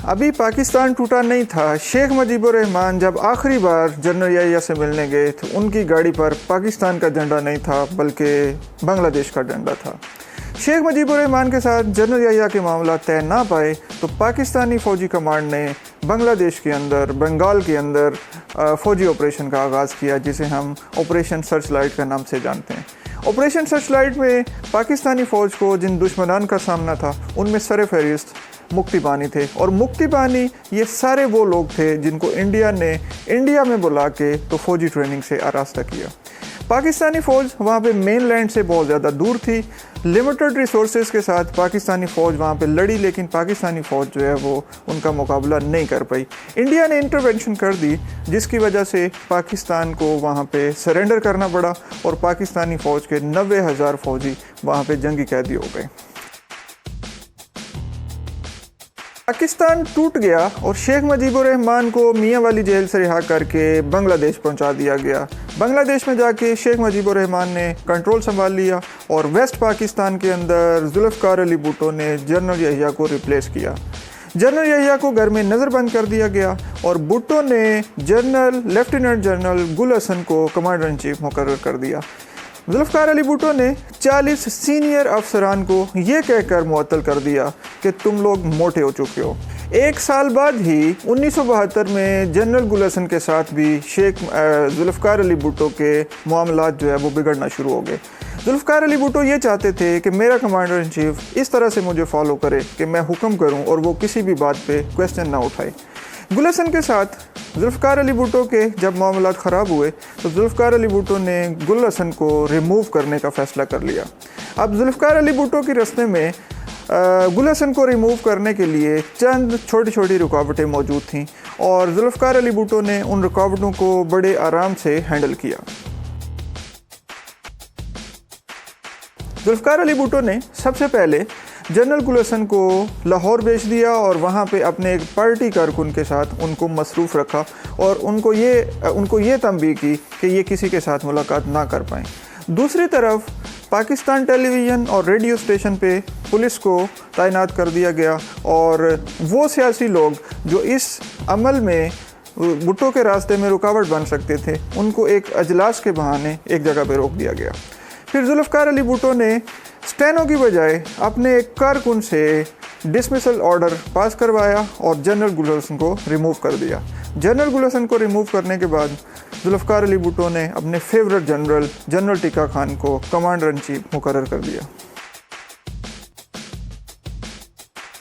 अभी पाकिस्तान टूटा नहीं था। शेख मुजीबुर रहमान जब आखिरी बार जनरल याहिया से मिलने गए तो उनकी गाड़ी पर पाकिस्तान का झंडा नहीं था बल्कि बांग्लादेश का झंडा था। शेख मुजीबुर रहमान के साथ जनरल याहिया के मामला तय ना पाए तो पाकिस्तानी फ़ौजी कमांड ने बांग्लादेश के अंदर, बंगाल के अंदर फ़ौजी ऑपरेशन का आगाज़ किया, जिसे हम ऑपरेशन सर्च लाइट का नाम से जानते हैं। ऑपरेशन सर्च लाइट में पाकिस्तानी फ़ौज को जिन दुश्मनान का सामना था उनमें सरफ़हरिस्त मुक्ति बानी थे, और मुक्ति बानी ये सारे वो लोग थे जिनको इंडिया ने इंडिया में बुला के तो फ़ौजी ट्रेनिंग से आरास्ता किया। पाकिस्तानी फ़ौज वहाँ पे मेन लैंड से बहुत ज़्यादा दूर थी। लिमिटेड रिसोर्सेज के साथ पाकिस्तानी फ़ौज वहाँ पे लड़ी, लेकिन पाकिस्तानी फ़ौज जो है वो उनका मुकाबला नहीं कर पाई। इंडिया ने इंटरवेंशन कर दी, जिसकी वजह से पाकिस्तान को वहाँ पे सरेंडर करना पड़ा और पाकिस्तानी फ़ौज के 90,000 फ़ौजी वहाँ पे जंगी कैदी हो गए। पाकिस्तान टूट गया और शेख मुजीबुर रहमान को मियाँ वाली जेल से रिहा करके बांग्लादेश पहुंचा दिया गया। बांग्लादेश में जाके शेख मुजीबुर रहमान ने कंट्रोल संभाल लिया और वेस्ट पाकिस्तान के अंदर जुल्फ़िकार अली भुट्टो ने जनरल याहिया को रिप्लेस किया। जनरल याहिया को घर में नज़रबंद कर दिया गया और भुट्टो ने लेफ्टिनेंट जनरल गुल हसन को कमांडर इन चीफ मुकर्रर कर दिया। जुल्फ़िकार अली भुट्टो ने 40 सीनियर अफसरान को ये कहकर मुअत्तल कर दिया कि तुम लोग मोटे हो चुके हो। एक साल बाद ही 1972 में जनरल गुल हसन के साथ भी जुल्फ़िकार अली भुट्टो के मामलात जो है वो बिगड़ना शुरू हो गए। जुल्फ़िकार अली भुट्टो ये चाहते थे कि मेरा कमांडर इन चीफ इस तरह से मुझे फॉलो करे कि मैं हुक्म करूं और वो किसी भी बात पे क्वेश्चन ना उठाए। गुल हसन के साथ जुल्फ़िकार अली भुट्टो के जब मामलात ख़राब हुए तो जुल्फ़िकार अली भुट्टो ने गुल हसन को रिमूव करने का फ़ैसला कर लिया। अब जुल्फ़िकार अली भुट्टो के रास्ते में गुल हसन को रिमूव करने के लिए चंद छोटी छोटी रुकावटें मौजूद थीं और जुल्फ़िकार अली भुट्टो ने उन रुकावटों को बड़े आराम से हैंडल किया। जुल्फ़िकार अली भुट्टो ने सबसे पहले जनरल गुल हसन को लाहौर भेज दिया और वहाँ पे अपने एक पार्टी कारकुन के साथ उनको मसरूफ़ रखा और उनको ये तंबीह की कि ये किसी के साथ मुलाकात ना कर पाएँ। दूसरी तरफ पाकिस्तान टेलीविज़न और रेडियो स्टेशन पे पुलिस को तैनात कर दिया गया और वो सियासी लोग जो इस अमल में भुट्टो के रास्ते में रुकावट बन सकते थे उनको एक अजलास के बहाने एक जगह पे रोक दिया गया। फिर जुल्फ़िकार अली भुट्टो ने स्टेनो की बजाय अपने एक कारकुन से डिसमिसल ऑर्डर पास करवाया और जनरल गुल हसन को रिमूव कर दिया। जनरल गुल हसन को रिमूव करने के बाद जुल्फ़िकार अली भुट्टो ने अपने फेवरेट जनरल टिक्का खान को कमांडर इन चीफ मुकर्रर कर दिया।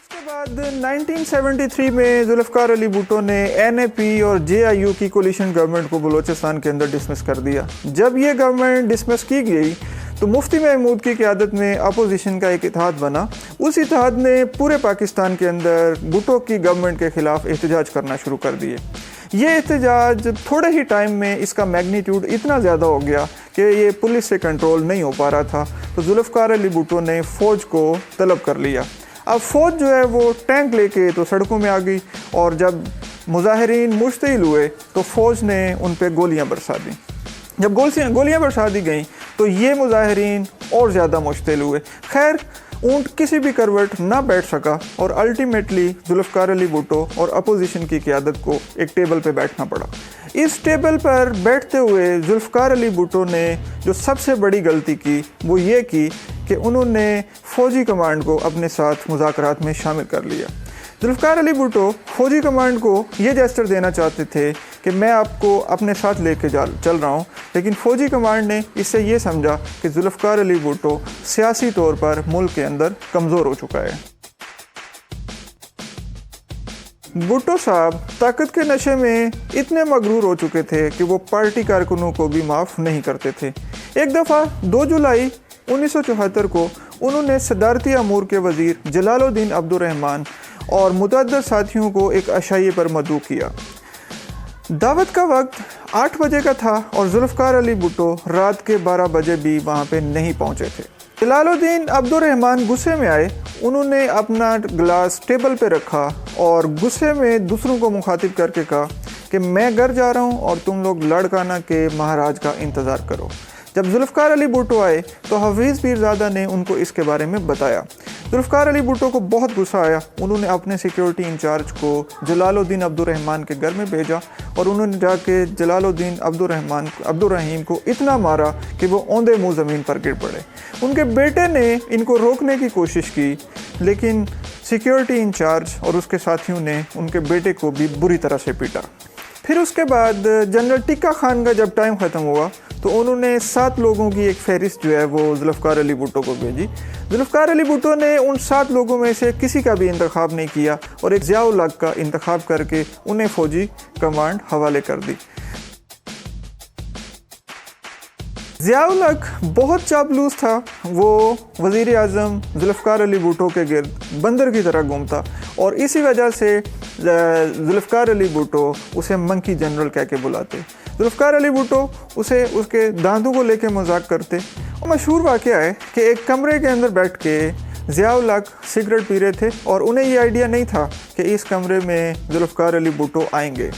उसके बाद 1973 में जुल्फ़िकार अली भुट्टो ने NAP और JIU की कोलिशन गवर्नमेंट को बलूचिस्तान के अंदर डिसमिस कर दिया। जब ये गवर्नमेंट डिसमिस की गई तो मुफ्ती महमूद की क़यादत में अपोजिशन का एक इत्तेहाद बना। उस इत्तेहाद ने पूरे पाकिस्तान के अंदर भुट्टो की गवर्नमेंट के ख़िलाफ़ एहतजाज करना शुरू कर दिए। ये एहतजाज थोड़े ही टाइम में इसका मैग्नीट्यूड इतना ज़्यादा हो गया कि ये पुलिस से कंट्रोल नहीं हो पा रहा था, तो जुल्फ़िकार अली भुट्टो ने फ़ौज को तलब कर लिया। अब फ़ौज जो है वो टैंक लेके तो सड़कों में आ गई और जब मुजाहिरीन मुश्तिल हुए तो फ़ौज ने उन पर गोलियाँ बरसा दी। जब गोलियाँ बरसा दी गई तो ये मुजाहिरीन और ज़्यादा मुश्तिल हुए। खैर ऊँट किसी भी करवट ना बैठ सका और अल्टीमेटली जुल्फ़िकार अली भुट्टो और अपोजिशन की क़यादत को एक टेबल पे बैठना पड़ा। इस टेबल पर बैठते हुए जुल्फ़िकार अली भुट्टो ने जो सबसे बड़ी गलती की वो ये की कि उन्होंने फ़ौजी कमांड को अपने साथ मुज़ाकरात में शामिल कर लिया। जुल्फ़िकार अली भुट्टो फ़ौजी कमांड को ये जेस्चर देना चाहते थे कि मैं आपको अपने साथ लेके चल रहा हूँ, लेकिन फ़ौजी कमांड ने इससे ये समझा कि जुल्फ़िकार अली भुट्टो सियासी तौर पर मुल्क के अंदर कमज़ोर हो चुका है। भुट्टो साहब ताकत के नशे में इतने मगरूर हो चुके थे कि वो पार्टी कारकुनों को भी माफ़ नहीं करते थे। एक दफ़ा 2 जुलाई 1974 को उन्होंने सदारती अमूर के वज़ीर जलालुद्दीन अब्दुर्रहमान और मुतअद्दिद साथियों को एक अशाइये पर मदऊ किया। दावत का वक्त 8 बजे का था और जुल्फ़िकार अली भुट्टो रात के 12 बजे भी वहाँ पे नहीं पहुँचे थे। जलालुद्दीन अब्दुर्रहमान गुस्से में आए। उन्होंने अपना गिलास टेबल पे रखा और गुस्से में दूसरों को मुखातिब करके कहा कि मैं घर जा रहा हूँ और तुम लोग लाड़काना के महाराज का इंतज़ार करो। जब जुल्फ़िकार अली भुट्टो आए तो हफीज़ पीरज़ादा ने उनको इसके बारे में बताया। जुल्फ़िकार अली भुट्टो को बहुत गुस्सा आया। उन्होंने अपने सिक्योरिटी इंचार्ज को जलालुद्दीन अब्दुर्रहमान के घर में भेजा और उन्होंने जाके जलालुद्दीन अब्दुर्रहीम को इतना मारा कि वो औंधे मुँह ज़मीन पर गिर पड़े। उनके बेटे ने इनको रोकने की कोशिश की, लेकिन सिक्योरिटी इंचार्ज और उसके साथियों ने उनके बेटे को भी बुरी तरह से पीटा। फिर उसके बाद जनरल टिक्का खान का जब टाइम ख़त्म हुआ तो उन्होंने 7 लोगों की एक फहरिस्त जो है वो जुल्फ़िकार अली भुट्टो को भेजी। जुल्फ़िकार अली भुट्टो ने उन 7 लोगों में से किसी का भी इंतखाब नहीं किया और एक ज़िया-उल हक़ का इंतखाब करके उन्हें फ़ौजी कमांड हवाले कर दी। ज़िया-उल हक़ बहुत चापलूस था। वो वज़ीर आज़म जुल्फ़िकार अली भुट्टो के गिर्द बंदर की तरह घूमता और इसी वजह से जुल्फ़िकार अली भुट्टो उसे मंकी जनरल कह के बुलाते। जुल्फ़िकार अली भुट्टो उसे उसके दांतों को लेके मजाक करते। और मशहूर वाक़या है कि एक कमरे के अंदर बैठ के ज़िया-उल हक़ सिगरेट पी रहे थे और उन्हें ये आइडिया नहीं था कि इस कमरे में जुल्फ़िकार अली भुट्टो आएंगे।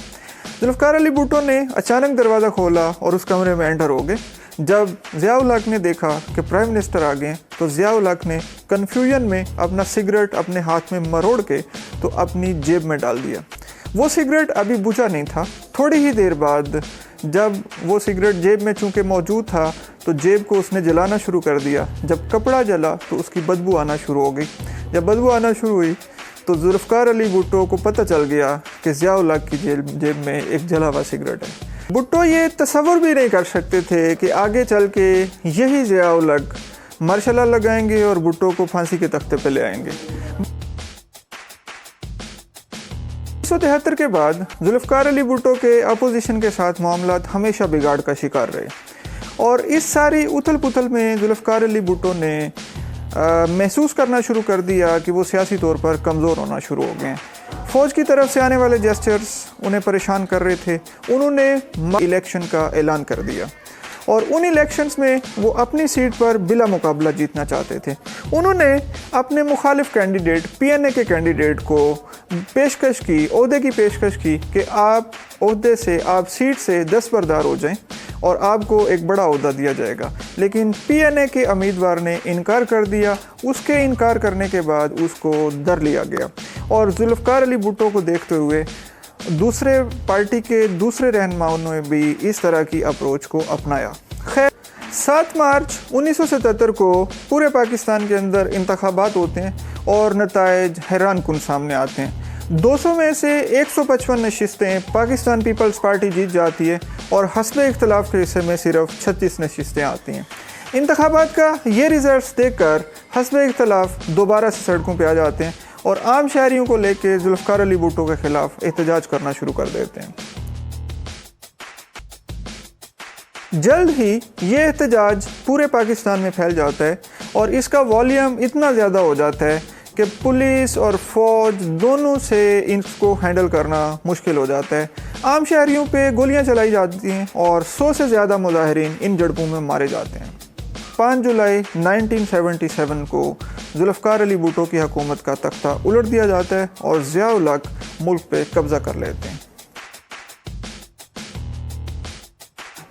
जुल्फ़िकार अली भुट्टो ने अचानक दरवाज़ा खोला और उस कमरे में एंटर हो गए। जब ज़िया-उल हक़ ने देखा कि प्राइम मिनिस्टर आ गए तो ज़िया-उल हक़ ने कन्फ्यूजन में अपना सिगरेट अपने हाथ में मरोड़ के तो अपनी जेब में डाल दिया। वो सिगरेट अभी बुझा नहीं था। थोड़ी ही देर बाद जब वो सिगरेट जेब में चूँकि मौजूद था तो जेब को उसने जलाना शुरू कर दिया। जब कपड़ा जला तो उसकी बदबू आना शुरू हो गई। जब बदबू आना शुरू हुई तो जुल्फ़िकार अली भुट्टो को पता चल गया कि ज़िया-उल हक़ की जेब में एक जला हुआ सिगरेट है। भुट्टो ये तसव्वुर भी नहीं कर सकते थे कि आगे चल के यही ज़िया-उल हक़ मार्शल लॉ लगाएंगे और भुट्टो को फांसी के तख्ते पे ले आएंगे। 1973 के बाद जुल्फ़िकार अली भुट्टो के अपोजिशन के साथ मामलात हमेशा बिगाड़ का शिकार रहे और इस सारी उथल पुथल में जुल्फ़िकार अली भुट्टो ने महसूस करना शुरू कर दिया कि वो सियासी तौर पर कमज़ोर होना शुरू हो गए हैं। फ़ौज की तरफ से आने वाले जेस्चर्स उन्हें परेशान कर रहे थे। उन्होंने इलेक्शन का ऐलान कर दिया और उन इलेक्शंस में वो अपनी सीट पर बिला मुकाबला जीतना चाहते थे। उन्होंने अपने मुखालिफ कैंडिडेट पीएनए के कैंडिडेट को पेशकश की, ओहदे की पेशकश की कि आप ओहदे से, आप सीट से दस्तबरदार हो जाएं और आपको एक बड़ा ओहदा दिया जाएगा। लेकिन पीएनए के उम्मीदवार ने इनकार कर दिया। उसके इनकार करने के बाद उसको दर लिया गया और जुल्फ़िकार अली भुट्टो को देखते हुए दूसरे पार्टी के दूसरे रहनुमाओं ने भी इस तरह की अप्रोच को अपनाया। खैर 7 मार्च 1977 को पूरे पाकिस्तान के अंदर इंतखाबात होते हैं और नताइज हैरानकुन सामने आते हैं। 200 में से 155 नशिस्तें पाकिस्तान पीपल्स पार्टी जीत जाती है और हस्बे इख्तलाफ के हिस्से में सिर्फ 36 नशिस्तें आती हैं। इंतखाबात का ये रिजल्ट्स देखकर हस्बे इख्तलाफ दोबारा से सड़कों पर आ जाते हैं और आम शहरियों को लेकर जुल्फ़िकार अली भुट्टो के खिलाफ एहतजाज करना शुरू कर देते हैं। जल्द ही ये एहतजाज पूरे पाकिस्तान में फैल जाता है और इसका वॉल्यूम इतना ज़्यादा हो जाता है कि पुलिस और फ़ौज दोनों से इसको हैंडल करना मुश्किल हो जाता है। आम शहरियों पे गोलियां चलाई जाती हैं और 100 से ज़्यादा मुजाहिरीन इन झड़पों में मारे जाते हैं। 5 जुलाई 1977 को जुल्फ़िकार अली भुट्टो की हुकूमत का तख्ता उलट दिया जाता है और ज़िया-उल हक़ मुल्क पे कब्ज़ा कर लेते हैं।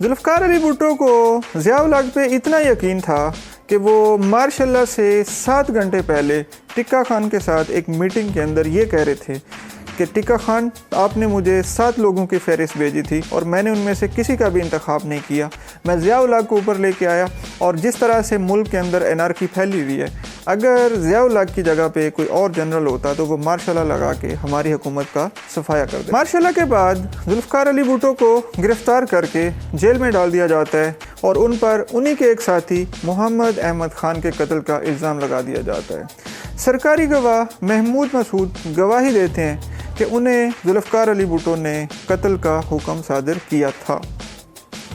जुल्फ़िकार अली भुट्टो को ज़िया-उल हक़ पे इतना यकीन था कि वो मार्शल लॉ से 7 घंटे पहले टिक्का खान के साथ एक मीटिंग के अंदर ये कह रहे थे कि टिक्का खान, आपने मुझे 7 लोगों की फहरिस्त भेजी थी और मैंने उनमें से किसी का भी इंतखाब नहीं किया। मैं ज़िया-उल हक़ को ऊपर लेके आया और जिस तरह से मुल्क के अंदर एनार्की फैली हुई है, अगर ज़िया-उल हक़ की जगह पे कोई और जनरल होता तो वो मार्शल लॉ लगा के हमारी हुकूमत का सफाया कर दे। मार्शल लॉ के बाद जुल्फ़िकार अली भुट्टो को गिरफ़्तार करके जेल में डाल दिया जाता है और उन पर उन्हीं के एक साथी मोहम्मद अहमद खान के कत्ल का इल्ज़ाम लगा दिया जाता है। सरकारी गवाह महमूद मसूद गवाही देते हैं कि उन्हें जुल्फ़िकार अली भुट्टो ने कत्ल का हुक्म सादिर किया था।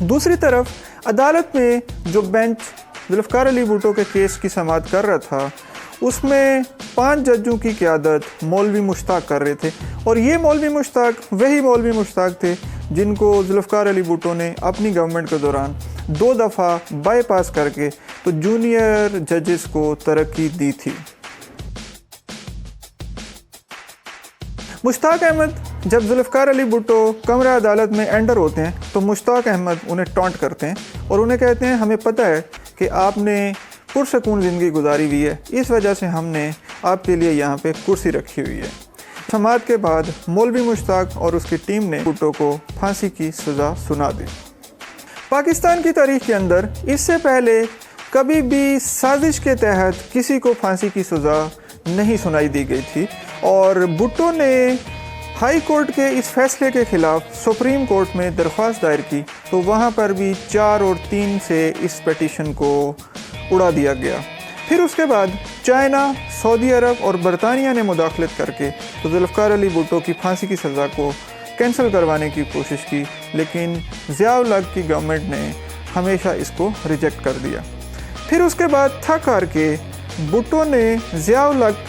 दूसरी तरफ अदालत में जो बेंच जुल्फ़िकार अली भुट्टो के केस की समाअत कर रहा था, उसमें 5 जजों की क़यादत मौलवी मुश्ताक कर रहे थे और ये मौलवी मुश्ताक वही मौलवी मुश्ताक थे जिनको जुल्फ़िकार अली भुट्टो ने अपनी गवर्नमेंट के दौरान 2 दफ़ा बाईपास करके तो जूनियर जजेस को तरक्की दी थी। मुश्ताक अहमद जब जुल्फ़िकार अली भुट्टो कमरा अदालत में एंटर होते हैं तो मुश्ताक अहमद उन्हें टॉन्ट करते हैं और उन्हें कहते हैं, हमें पता है कि आपने पुरसकून ज़िंदगी गुजारी हुई है, इस वजह से हमने आपके लिए यहाँ पे कुर्सी रखी हुई है। समाअत के बाद मौलवी मुश्ताक और उसकी टीम ने भुट्टो को फांसी की सज़ा सुना दी। पाकिस्तान की तारीख के अंदर इससे पहले कभी भी साजिश के तहत किसी को फांसी की सज़ा नहीं सुनाई दी गई थी और भुट्टो ने हाई कोर्ट के इस फैसले के खिलाफ सुप्रीम कोर्ट में दरख्वास्त दायर की, तो वहाँ पर भी 4 और 3 से इस पिटीशन को उड़ा दिया गया। फिर उसके बाद चाइना, सऊदी अरब और बरतानिया ने मुदाखलत करके तो जुल्फ़िकार अली भुट्टो की फांसी की सज़ा को कैंसिल करवाने की कोशिश की, लेकिन ज़िया-उल हक की गवर्नमेंट ने हमेशा इसको रिजेक्ट कर दिया। फिर उसके बाद थक हार के भुट्टो ने ज़िया-उल हक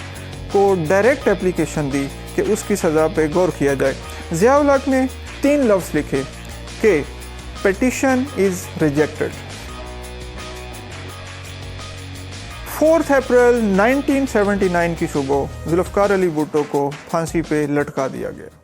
को डायरेक्ट एप्लीकेशन दी कि उसकी सज़ा पे गौर किया जाए। ज़िया-उल हक ने 3 लफ्ज़ लिखे कि पिटीशन इज़ रिजेक्टेड। 4 अप्रैल 1979 की सुबह जुल्फ़िकार अली भुट्टो को फांसी पे लटका दिया गया।